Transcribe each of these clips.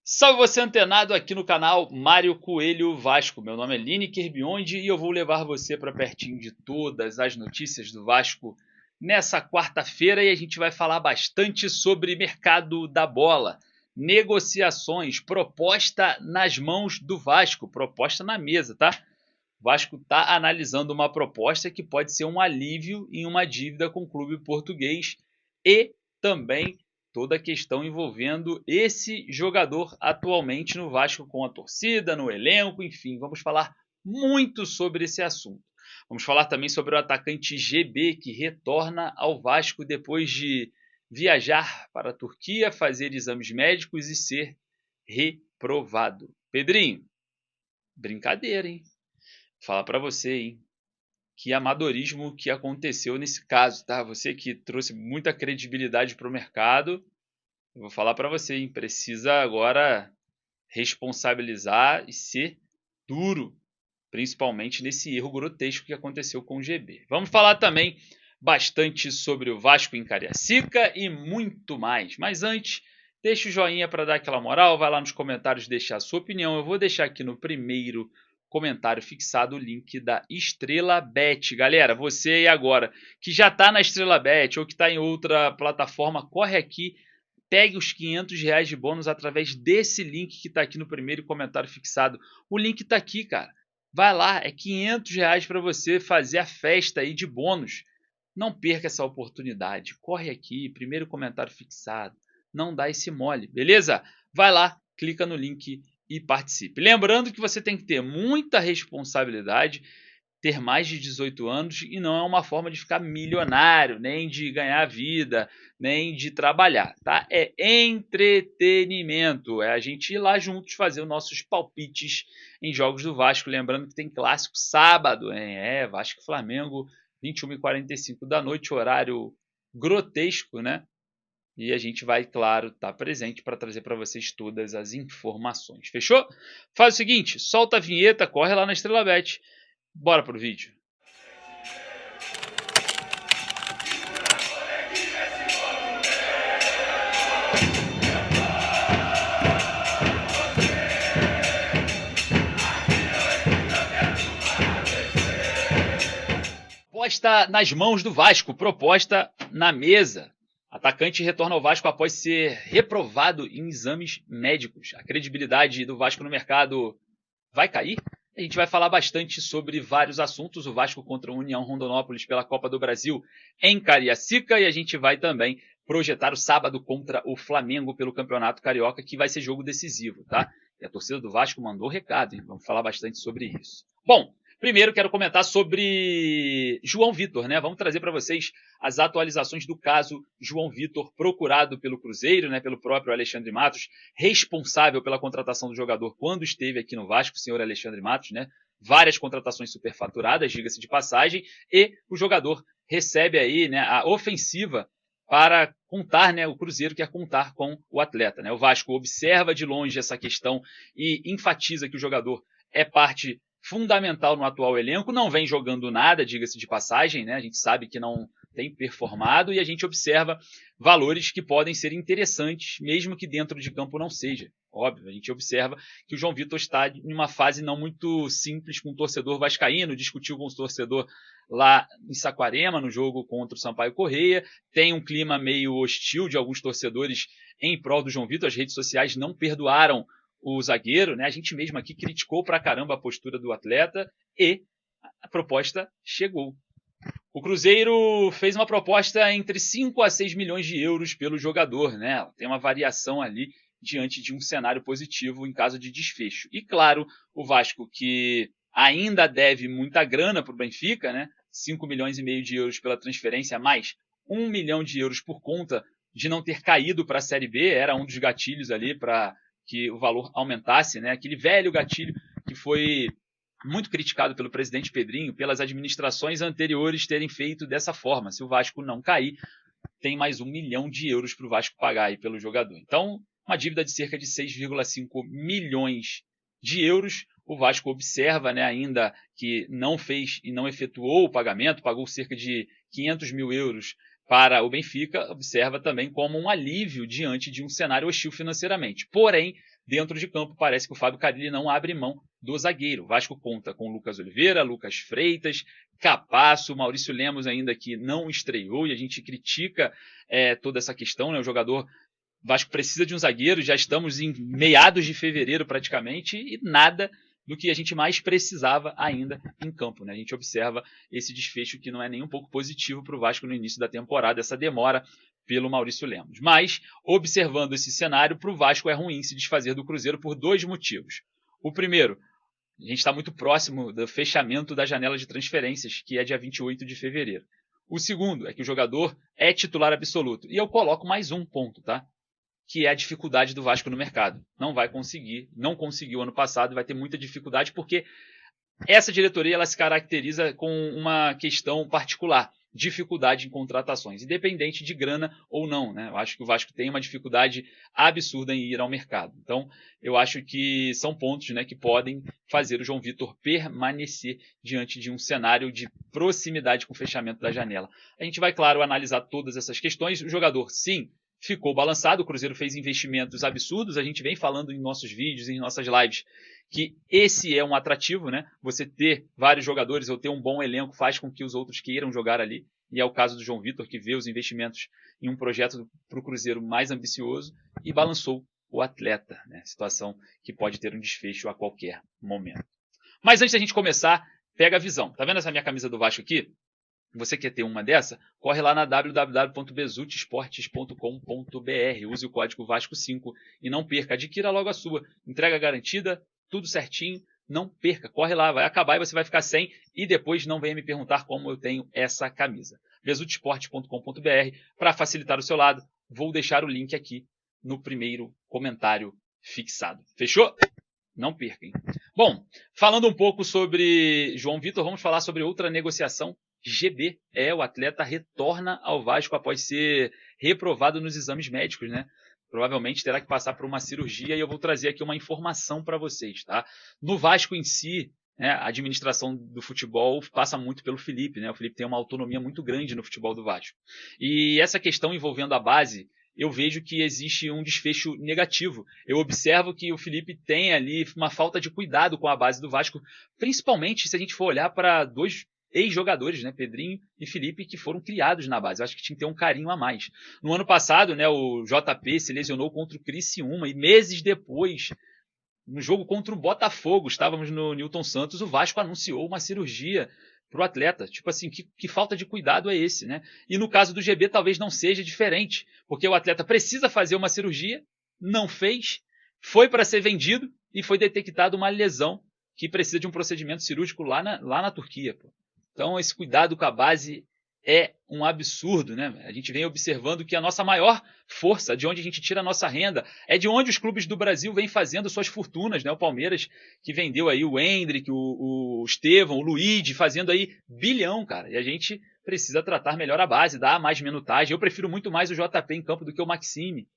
Salve você antenado aqui no canal Mário Coelho Vasco. Meu nome é Lineker Biondi e eu vou levar você para pertinho de todas as notícias do Vasco nessa quarta-feira e a gente vai falar bastante sobre mercado da bola, negociações, proposta nas mãos do Vasco, proposta na mesa, tá? O Vasco está analisando uma proposta que pode ser um alívio em uma dívida com o clube português e também toda a questão envolvendo esse jogador atualmente no Vasco com a torcida, no elenco, enfim, vamos falar muito sobre esse assunto. Vamos falar também sobre o atacante GB que retorna ao Vasco depois de viajar para a Turquia, fazer exames médicos e ser reprovado. Pedrinho, brincadeira, hein? Falar para você, hein? Que amadorismo que aconteceu nesse caso, tá? Você que trouxe muita credibilidade para o mercado, eu vou falar para você, hein? Precisa agora responsabilizar e ser duro, principalmente nesse erro grotesco que aconteceu com o GB. Vamos falar também bastante sobre o Vasco em Cariacica e muito mais. Mas antes, deixa o joinha para dar aquela moral, vai lá nos comentários deixar a sua opinião. Eu vou deixar aqui no primeiro comentário fixado o link da Estrela Bet. Galera, você aí agora que já está na Estrela Bet ou que está em outra plataforma, corre aqui, pegue os R$ 500 de bônus através desse link que está aqui no primeiro comentário fixado. O link está aqui, cara. Vai lá, é R$ 500 para você fazer a festa aí de bônus. Não perca essa oportunidade. Corre aqui, primeiro comentário fixado. Não dá esse mole, beleza? Vai lá, clica no link e participe. Lembrando que você tem que ter muita responsabilidade, ter mais de 18 anos e não é uma forma de ficar milionário, nem de ganhar vida, nem de trabalhar, tá? É entretenimento, é a gente ir lá juntos fazer os nossos palpites em jogos do Vasco. Lembrando que tem clássico sábado, hein? Vasco e Flamengo, 21h45 da noite, horário grotesco, né? E a gente vai, claro, estar presente para trazer para vocês todas as informações. Fechou? Faz o seguinte, solta a vinheta, corre lá na Estrela Bet. Bora pro vídeo. Proposta nas mãos do Vasco, proposta na mesa. Atacante retorna ao Vasco após ser reprovado em exames médicos. A credibilidade do Vasco no mercado vai cair? A gente vai falar bastante sobre vários assuntos. O Vasco contra a União Rondonópolis pela Copa do Brasil em Cariacica. E a gente vai também projetar o sábado contra o Flamengo pelo Campeonato Carioca, que vai ser jogo decisivo, tá? E a torcida do Vasco mandou recado, hein? Vamos falar bastante sobre isso. Bom, primeiro quero comentar sobre João Vitor, né? Vamos trazer para vocês as atualizações do caso João Vitor, procurado pelo Cruzeiro, né? Pelo próprio Alexandre Matos, responsável pela contratação do jogador quando esteve aqui no Vasco, o senhor Alexandre Matos, né? Várias contratações superfaturadas, diga-se de passagem, e o jogador recebe aí, né, a ofensiva para contar, né, o Cruzeiro quer contar com o atleta, né? O Vasco observa de longe essa questão e enfatiza que o jogador é parte fundamental no atual elenco, não vem jogando nada, diga-se de passagem, né? A gente sabe que não tem performado e a gente observa valores que podem ser interessantes, mesmo que dentro de campo não seja. Óbvio, a gente observa que o João Vitor está em uma fase não muito simples com o torcedor vascaíno, discutiu com o torcedor lá em Saquarema, no jogo contra o Sampaio Corrêa, tem um clima meio hostil de alguns torcedores em prol do João Vitor, as redes sociais não perdoaram o zagueiro, né? A gente mesmo aqui criticou pra caramba a postura do atleta e a proposta chegou. O Cruzeiro fez uma proposta entre 5 a 6 milhões de euros pelo jogador, né? Tem uma variação ali diante de um cenário positivo em caso de desfecho. E claro, o Vasco, que ainda deve muita grana para o Benfica, né? 5 milhões e meio de euros pela transferência, mais 1 milhão de euros por conta de não ter caído para a Série B, era um dos gatilhos ali para que o valor aumentasse, né? Aquele velho gatilho que foi muito criticado pelo presidente Pedrinho, pelas administrações anteriores terem feito dessa forma. Se o Vasco não cair, tem mais 1 milhão de euros para o Vasco pagar aí pelo jogador. Então, uma dívida de cerca de 6,5 milhões de euros. O Vasco observa, né, ainda que não fez e não efetuou o pagamento, pagou cerca de 500 mil euros para o Benfica, observa também como um alívio diante de um cenário hostil financeiramente. Porém, dentro de campo parece que o Fábio Carille não abre mão do zagueiro. O Vasco conta com Lucas Oliveira, Lucas Freitas, Capasso, Maurício Lemos ainda que não estreou, e a gente critica toda essa questão, né? O jogador Vasco precisa de um zagueiro, já estamos em meados de fevereiro praticamente, e nada do que a gente mais precisava ainda em campo, né? A gente observa esse desfecho que não é nem um pouco positivo para o Vasco no início da temporada, essa demora pelo Maurício Lemos. Mas, observando esse cenário, para o Vasco é ruim se desfazer do Cruzeiro por dois motivos. O primeiro, a gente está muito próximo do fechamento da janela de transferências, que é dia 28 de fevereiro. O segundo é que o jogador é titular absoluto. E eu coloco mais um ponto, tá? Que é a dificuldade do Vasco no mercado. Não vai conseguir, não conseguiu ano passado, vai ter muita dificuldade, porque essa diretoria ela se caracteriza com uma questão particular, dificuldade em contratações, independente de grana ou não, né? Eu acho que o Vasco tem uma dificuldade absurda em ir ao mercado. Então, eu acho que são pontos, né, que podem fazer o João Vitor permanecer diante de um cenário de proximidade com o fechamento da janela. A gente vai, claro, analisar todas essas questões. O jogador, sim, ficou balançado, o Cruzeiro fez investimentos absurdos, a gente vem falando em nossos vídeos, em nossas lives, que esse é um atrativo, né? Você ter vários jogadores ou ter um bom elenco faz com que os outros queiram jogar ali, e é o caso do João Vitor, que vê os investimentos em um projeto para o Cruzeiro mais ambicioso e balançou o atleta, né? Situação que pode ter um desfecho a qualquer momento. Mas antes da gente começar, pega a visão. Tá vendo essa minha camisa do Vasco aqui? Você quer ter uma dessa? Corre lá na www.bezutesportes.com.br, use o código VASCO5 e não perca, adquira logo a sua, entrega garantida, tudo certinho, não perca, corre lá, vai acabar e você vai ficar sem, e depois não venha me perguntar como eu tenho essa camisa. bezutesportes.com.br, para facilitar o seu lado, vou deixar o link aqui no primeiro comentário fixado. Fechou? Não perca, hein? Bom, falando um pouco sobre João Vitor, vamos falar sobre outra negociação. GB, o atleta retorna ao Vasco após ser reprovado nos exames médicos, né? Provavelmente terá que passar por uma cirurgia e eu vou trazer aqui uma informação para vocês, tá? No Vasco em si, né, a administração do futebol passa muito pelo Felipe, né? O Felipe tem uma autonomia muito grande no futebol do Vasco. E essa questão envolvendo a base, eu vejo que existe um desfecho negativo. Eu observo que o Felipe tem ali uma falta de cuidado com a base do Vasco, principalmente se a gente for olhar para dois ex-jogadores, né, Pedrinho e Felipe, que foram criados na base. Eu acho que tinha que ter um carinho a mais. No ano passado, né, o JP se lesionou contra o Criciúma e meses depois, no jogo contra o Botafogo, estávamos no Newton Santos, o Vasco anunciou uma cirurgia para o atleta. Tipo assim, que falta de cuidado é esse, né? E no caso do GB talvez não seja diferente, porque o atleta precisa fazer uma cirurgia, não fez, foi para ser vendido e foi detectada uma lesão que precisa de um procedimento cirúrgico lá na Turquia, pô. Então, esse cuidado com a base é um absurdo, né? A gente vem observando que a nossa maior força, de onde a gente tira a nossa renda, é de onde os clubes do Brasil vêm fazendo suas fortunas, né? O Palmeiras, que vendeu aí o Endrick, o Estevão, o Luigi, fazendo aí bilhão, cara. E a gente precisa tratar melhor a base, dar mais minutagem. Eu prefiro muito mais o JP em campo do que o Maxime.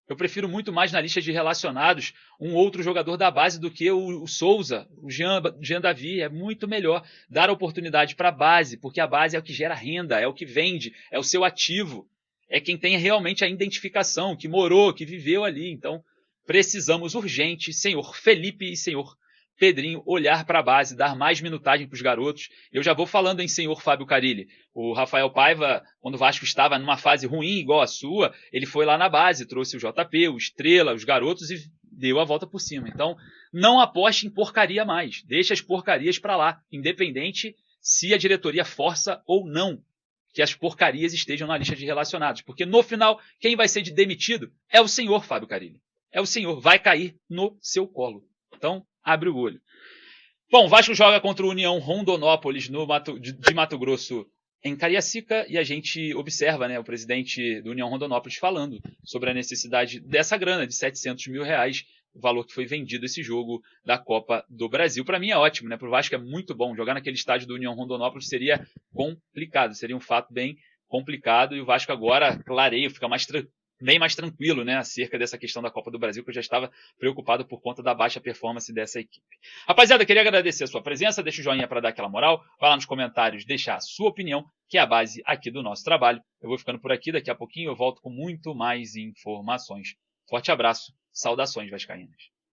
Eu prefiro muito mais na lista de relacionados um outro jogador da base do que o Souza, o Jean Davi. É muito melhor dar oportunidade para a base, porque a base é o que gera renda, é o que vende, é o seu ativo. É quem tem realmente a identificação, que morou, que viveu ali. Então, precisamos urgente, senhor Felipe e senhor Pedrinho, olhar para a base, dar mais minutagem para os garotos. Eu já vou falando em senhor Fábio Carille. O Rafael Paiva, quando o Vasco estava numa fase ruim igual a sua, ele foi lá na base, trouxe o JP, o Estrela, os garotos e deu a volta por cima. Então, não aposte em porcaria mais. Deixa as porcarias para lá, independente se a diretoria força ou não que as porcarias estejam na lista de relacionados. Porque no final, quem vai ser demitido é o senhor Fábio Carille. É o senhor, vai cair no seu colo. Então, abre o olho. Bom, o Vasco joga contra o União Rondonópolis de Mato Grosso em Cariacica e a gente observa, né, o presidente do União Rondonópolis falando sobre a necessidade dessa grana de R$700 mil, o valor que foi vendido esse jogo da Copa do Brasil. Para mim é ótimo, né? Para o Vasco é muito bom. Jogar naquele estádio do União Rondonópolis seria complicado, seria um fato bem complicado e o Vasco agora clareia, fica bem mais tranquilo, né, acerca dessa questão da Copa do Brasil, que eu já estava preocupado por conta da baixa performance dessa equipe. Rapaziada, queria agradecer a sua presença, deixa o joinha para dar aquela moral, vai lá nos comentários deixar a sua opinião, que é a base aqui do nosso trabalho. Eu vou ficando por aqui, daqui a pouquinho eu volto com muito mais informações. Forte abraço, Saudações vascaínas.